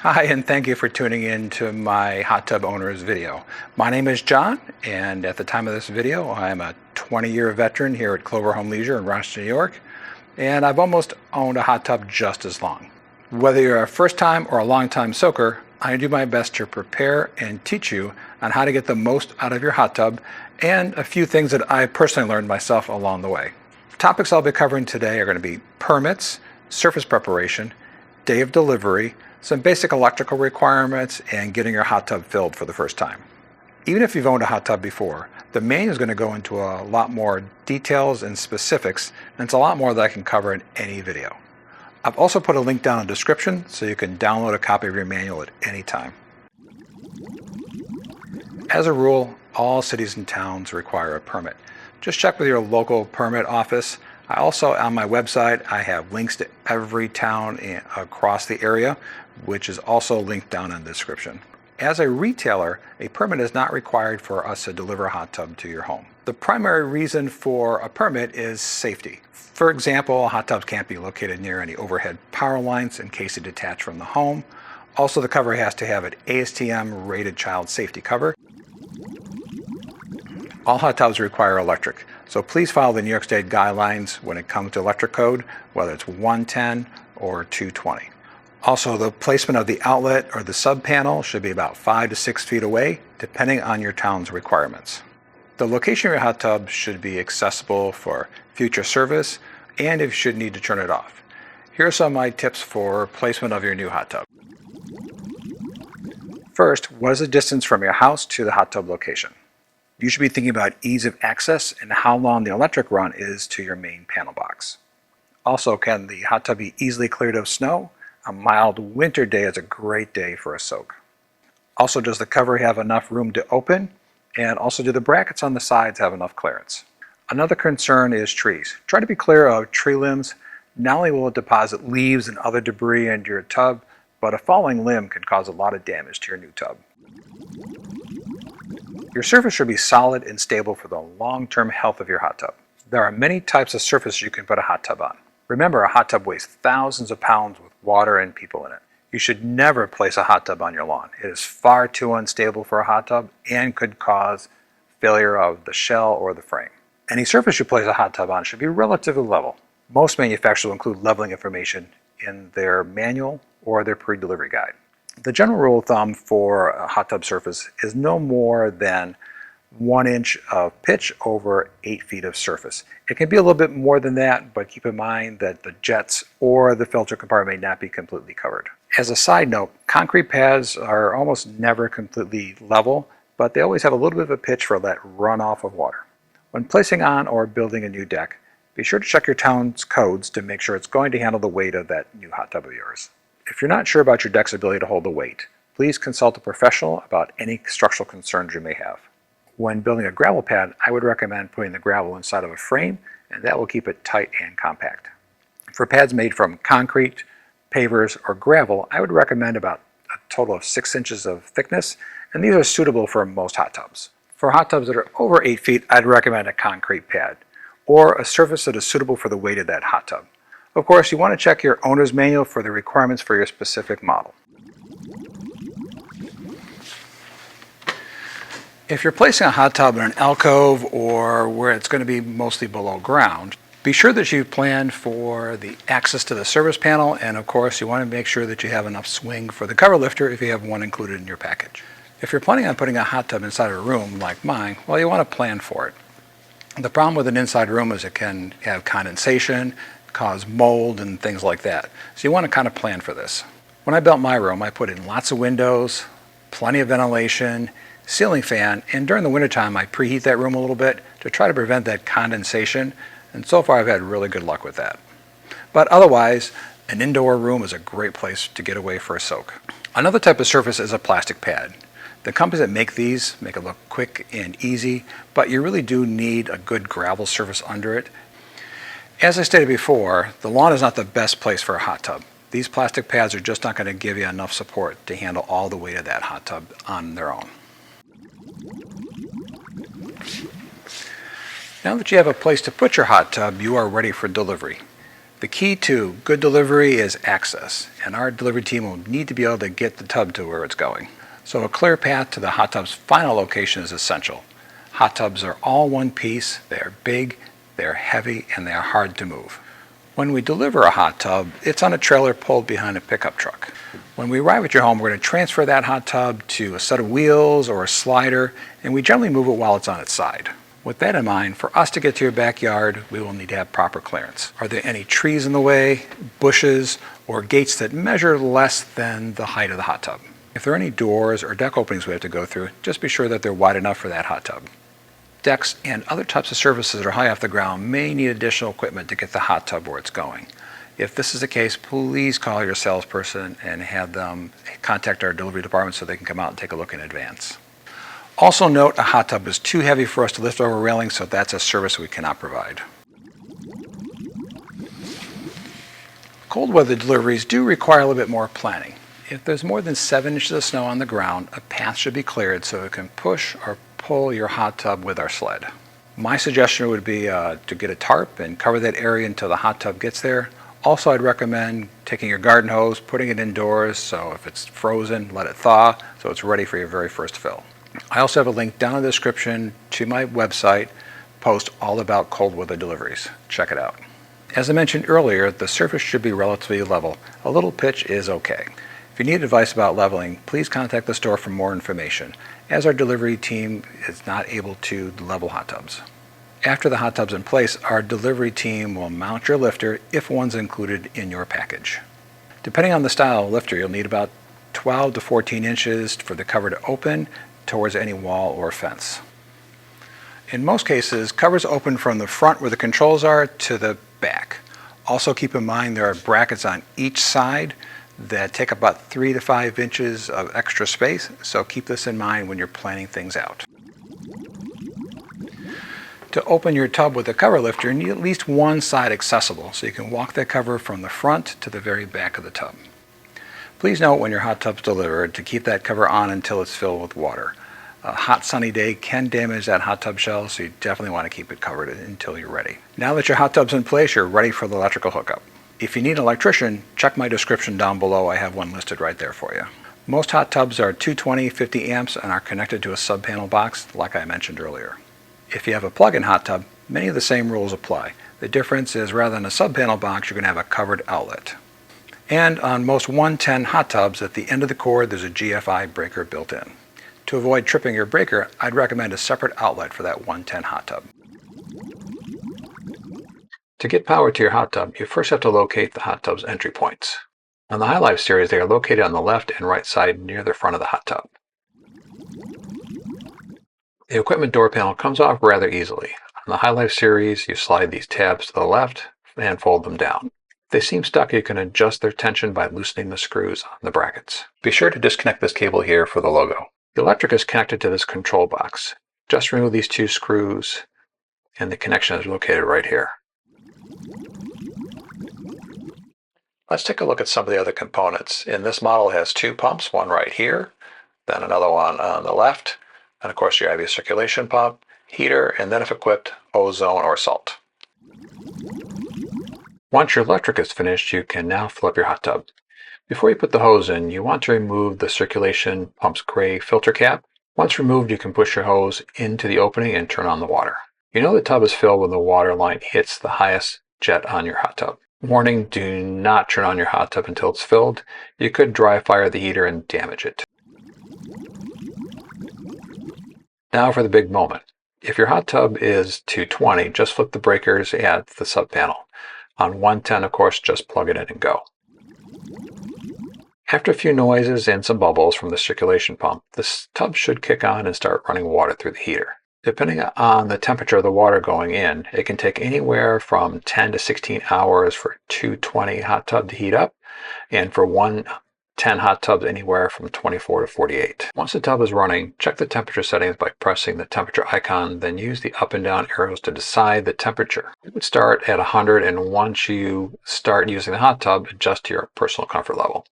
Hi, and thank you for tuning in to my hot tub owner's video. My name is John, and at the time of this video, I'm a 20-year veteran here at Clover Home Leisure in Rochester, New York, and I've almost owned a hot tub just as long. Whether you're a first-time or a long-time soaker, I do my best to prepare and teach you on how to get the most out of your hot tub and a few things that I personally learned myself along the way. Topics I'll be covering today are going to be permits, surface preparation, day of delivery, some basic electrical requirements, and getting your hot tub filled for the first time. Even if you've owned a hot tub before, the manual is going to go into a lot more details and specifics, and it's a lot more that I can cover in any video. I've also put a link down in the description so you can download a copy of your manual at any time. As a rule, all cities and towns require a permit. Just check with your local permit office. I also, on my website, I have links to every town across the area, which is also linked down in the description. As a retailer, a permit is not required for us to deliver a hot tub to your home. The primary reason for a permit is safety. For example, hot tubs can't be located near any overhead power lines in case they detach from the home. Also, the cover has to have an ASTM rated child safety cover. All hot tubs require electric, so please follow the New York State guidelines when it comes to electric code, whether it's 110 or 220. Also, the placement of the outlet or the sub panel should be about 5 to 6 feet away, depending on your town's requirements. The location of your hot tub should be accessible for future service, and if you should need to turn it off. Here are some of my tips for placement of your new hot tub. First, what is the distance from your house to the hot tub location? You should be thinking about ease of access and how long the electric run is to your main panel box. Also, can the hot tub be easily cleared of snow? A mild winter day is a great day for a soak. Also, does the cover have enough room to open? And also, do the brackets on the sides have enough clearance? Another concern is trees. Try to be clear of tree limbs. Not only will it deposit leaves and other debris into your tub, but a falling limb can cause a lot of damage to your new tub. Your surface should be solid and stable for the long-term health of your hot tub. There are many types of surface you can put a hot tub on. Remember, a hot tub weighs thousands of pounds with water and people in it. You should never place a hot tub on your lawn. It is far too unstable for a hot tub and could cause failure of the shell or the frame. Any surface you place a hot tub on should be relatively level. Most manufacturers will include leveling information in their manual or their pre-delivery guide. The general rule of thumb for a hot tub surface is no more than 1 inch of pitch over 8 feet of surface. It can be a little bit more than that, but keep in mind that the jets or the filter compartment may not be completely covered. As a side note, concrete pads are almost never completely level, but they always have a little bit of a pitch for that runoff of water. When placing on or building a new deck, be sure to check your town's codes to make sure it's going to handle the weight of that new hot tub of yours. If you're not sure about your deck's ability to hold the weight, please consult a professional about any structural concerns you may have. When building a gravel pad, I would recommend putting the gravel inside of a frame, and that will keep it tight and compact. For pads made from concrete, pavers, or gravel, I would recommend about a total of 6 inches of thickness, and these are suitable for most hot tubs. For hot tubs that are over 8 feet, I'd recommend a concrete pad, or a surface that is suitable for the weight of that hot tub. Of course, you want to check your owner's manual for the requirements for your specific model. If you're placing a hot tub in an alcove or where it's going to be mostly below ground, be sure that you plan for the access to the service panel, and of course you want to make sure that you have enough swing for the cover lifter if you have one included in your package. If you're planning on putting a hot tub inside a room like mine, well, you want to plan for it. The problem with an inside room is it can have condensation, cause mold and things like that. So you want to kind of plan for this. When I built my room, I put in lots of windows, plenty of ventilation, ceiling fan, and during the wintertime I preheat that room a little bit to try to prevent that condensation, and so far I've had really good luck with that. But otherwise, an indoor room is a great place to get away for a soak. Another type of surface is a plastic pad. The companies that make these make it look quick and easy, but you really do need a good gravel surface under it. As I stated before, the lawn is not the best place for a hot tub. These plastic pads are just not going to give you enough support to handle all the weight of that hot tub on their own. Now that you have a place to put your hot tub, you are ready for delivery. The key to good delivery is access, and our delivery team will need to be able to get the tub to where it's going. So a clear path to the hot tub's final location is essential. Hot tubs are all one piece, they are big, they are heavy, and they are hard to move. When we deliver a hot tub, it's on a trailer pulled behind a pickup truck. When we arrive at your home, we're going to transfer that hot tub to a set of wheels or a slider, and we generally move it while it's on its side. With that in mind, for us to get to your backyard, we will need to have proper clearance. Are there any trees in the way, bushes, or gates that measure less than the height of the hot tub? If there are any doors or deck openings we have to go through, just be sure that they're wide enough for that hot tub. Decks and other types of surfaces that are high off the ground may need additional equipment to get the hot tub where it's going. If this is the case, please call your salesperson and have them contact our delivery department so they can come out and take a look in advance. Also note, a hot tub is too heavy for us to lift over railings, so that's a service we cannot provide. Cold weather deliveries do require a little bit more planning. If there's more than 7 inches of snow on the ground, a path should be cleared so it can push or pull your hot tub with our sled. My suggestion would be to get a tarp and cover that area until the hot tub gets there. Also, I'd recommend taking your garden hose, putting it indoors, so if it's frozen, let it thaw so it's ready for your very first fill. I also have a link down in the description to my website, post all about cold weather deliveries. Check it out. As I mentioned earlier, the surface should be relatively level. A little pitch is okay. If you need advice about leveling, please contact the store for more information, as our delivery team is not able to level hot tubs. After the hot tub's in place, our delivery team will mount your lifter if one's included in your package. Depending on the style of lifter, you'll need about 12 to 14 inches for the cover to open towards any wall or fence. In most cases, covers open from the front where the controls are to the back. Also keep in mind there are brackets on each side that take about 3 to 5 inches of extra space, so keep this in mind when you're planning things out. To open your tub with a cover lifter, you need at least one side accessible, so you can walk that cover from the front to the very back of the tub. Please note when your hot tub's delivered to keep that cover on until it's filled with water. A hot sunny day can damage that hot tub shell, so you definitely want to keep it covered until you're ready. Now that your hot tub's in place, you're ready for the electrical hookup. If you need an electrician, check my description down below. I have one listed right there for you. Most hot tubs are 220, 50 amps and are connected to a sub-panel box like I mentioned earlier. If you have a plug-in hot tub, many of the same rules apply. The difference is rather than a sub-panel box, you're going to have a covered outlet. And on most 110 hot tubs, at the end of the cord, there's a GFI breaker built in. To avoid tripping your breaker, I'd recommend a separate outlet for that 110 hot tub. To get power to your hot tub, you first have to locate the hot tub's entry points. On the Highlife series, they are located on the left and right side near the front of the hot tub. The equipment door panel comes off rather easily. On the Highlife series, you slide these tabs to the left and fold them down. If they seem stuck, you can adjust their tension by loosening the screws on the brackets. Be sure to disconnect this cable here for the logo. The electric is connected to this control box. Just remove these 2 screws and the connection is located right here. Let's take a look at some of the other components. In this model, it has 2 pumps, one right here, then another one on the left, and of course you have your circulation pump, heater, and then if equipped, ozone or salt. Once your electric is finished, you can now fill up your hot tub. Before you put the hose in, you want to remove the circulation pump's gray filter cap. Once removed, you can push your hose into the opening and turn on the water. You know the tub is filled when the water line hits the highest jet on your hot tub. Warning, do not turn on your hot tub until it's filled. You could dry fire the heater and damage it. Now for the big moment. If your hot tub is 220, just flip the breakers at the sub panel. On 110, of course, just plug it in and go. After a few noises and some bubbles from the circulation pump, this tub should kick on and start running water through the heater. Depending on the temperature of the water going in, it can take anywhere from 10 to 16 hours for a 220 hot tub to heat up, and for 110 hot tubs anywhere from 24 to 48. Once the tub is running, check the temperature settings by pressing the temperature icon, then use the up and down arrows to decide the temperature. It would start at 100, and once you start using the hot tub, adjust to your personal comfort level.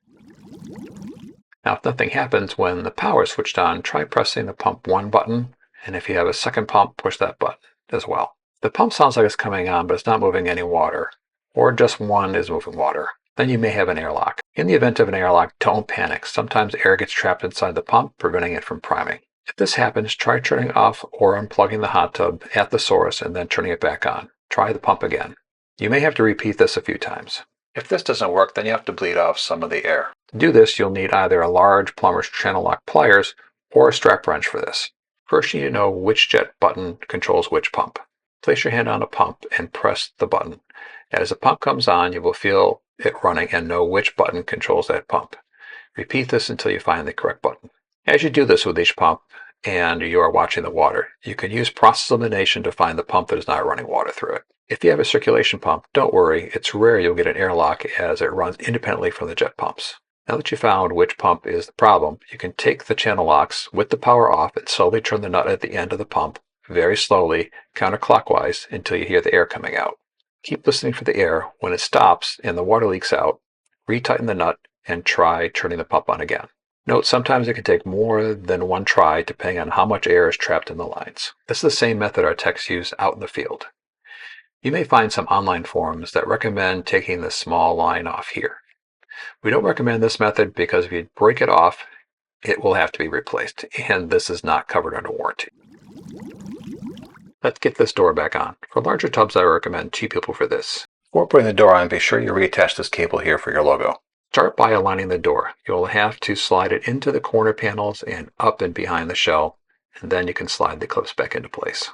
Now, if nothing happens when the power is switched on, try pressing the pump 1 button, and if you have a second pump, push that button as well. The pump sounds like it's coming on, but it's not moving any water. or just one is moving water. Then you may have an airlock. In the event of an airlock, don't panic. Sometimes air gets trapped inside the pump, preventing it from priming. If this happens, try turning off or unplugging the hot tub at the source and then turning it back on. Try the pump again. You may have to repeat this a few times. If this doesn't work, then you have to bleed off some of the air. To do this, you'll need either a large plumber's channel lock pliers or a strap wrench for this. First, you need to know which jet button controls which pump. Place your hand on a pump and press the button. As the pump comes on, you will feel it running and know which button controls that pump. Repeat this until you find the correct button. As you do this with each pump and you are watching the water, you can use process elimination to find the pump that is not running water through it. If you have a circulation pump, don't worry, it's rare you'll get an airlock as it runs independently from the jet pumps. Now that you found which pump is the problem, you can take the channel locks with the power off and slowly turn the nut at the end of the pump, very slowly, counterclockwise, until you hear the air coming out. Keep listening for the air. When it stops and the water leaks out, retighten the nut and try turning the pump on again. Note, sometimes it can take more than one try depending on how much air is trapped in the lines. This is the same method our techs use out in the field. You may find some online forums that recommend taking the small line off here. We don't recommend this method because if you break it off, it will have to be replaced, and this is not covered under warranty. Let's get this door back on. For larger tubs, I recommend 2 people for this. Before putting the door on, be sure you reattach this cable here for your logo. Start by aligning the door. You'll have to slide it into the corner panels and up and behind the shell, and then you can slide the clips back into place.